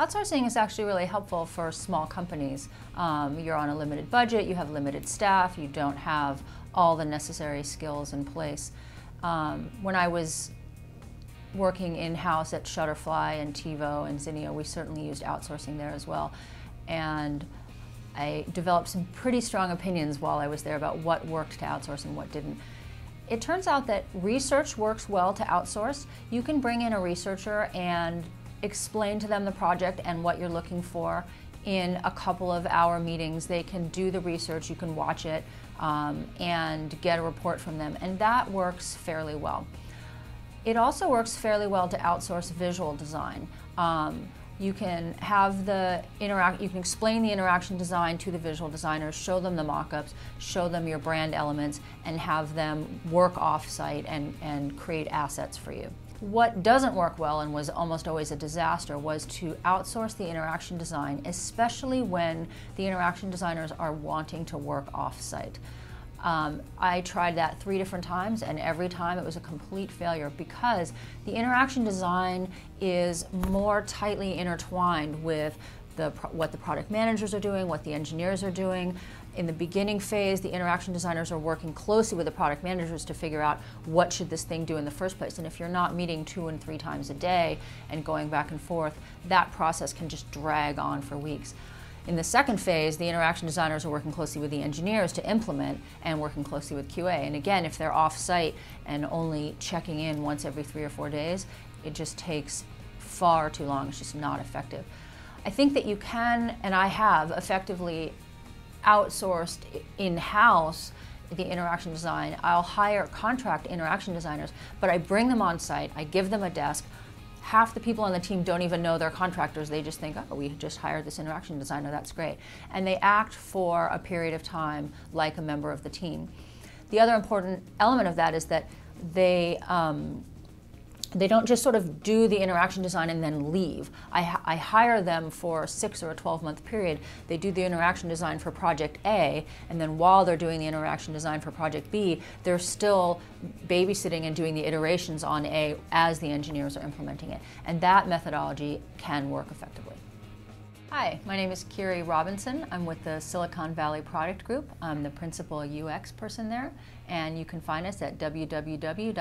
Outsourcing is actually really helpful for small companies. You're on a limited budget, you have limited staff, you don't have all the necessary skills in place. When I was working in-house at Shutterfly and TiVo and Zinio, we certainly used outsourcing there as well. And I developed some pretty strong opinions while I was there about what worked to outsource and what didn't. It turns out that research works well to outsource. You can bring in a researcher and explain to them the project and what you're looking for in a couple of hour meetings. They can do the research, you can watch it, and get a report from them, and that works fairly well. It also works fairly well to outsource visual design. You can have you can explain the interaction design to the visual designers, show them the mock-ups, show them your brand elements, and have them work off-site and create assets for you. What doesn't work well and was almost always a disaster was to outsource the interaction design, especially when the interaction designers are wanting to work off-site. I tried that 3 different times, and every time it was a complete failure because the interaction design is more tightly intertwined with what the product managers are doing, what the engineers are doing. In the beginning phase, the interaction designers are working closely with the product managers to figure out what should this thing do in the first place. And if you're not meeting 2 and 3 times a day and going back and forth, that process can just drag on for weeks. In the second phase, the interaction designers are working closely with the engineers to implement and working closely with QA. And again, if they're off-site and only checking in once every 3 or 4 days, it just takes far too long. It's just not effective. I think that you can, and I have, effectively outsourced in-house the interaction design. I'll hire contract interaction designers, but I bring them on site, I give them a desk. Half the people on the team don't even know they're contractors. They just think, oh, we just hired this interaction designer, that's great. And they act for a period of time like a member of the team. The other important element of that is that they don't just sort of do the interaction design and then leave. I hire them for a 6 or a 12-month period. They do the interaction design for project A, and then while they're doing the interaction design for project B, they're still babysitting and doing the iterations on A as the engineers are implementing it. And that methodology can work effectively. Hi, my name is Kyrie Robinson. I'm with the Silicon Valley Product Group. I'm the principal UX person there, and you can find us at www.svpg.com.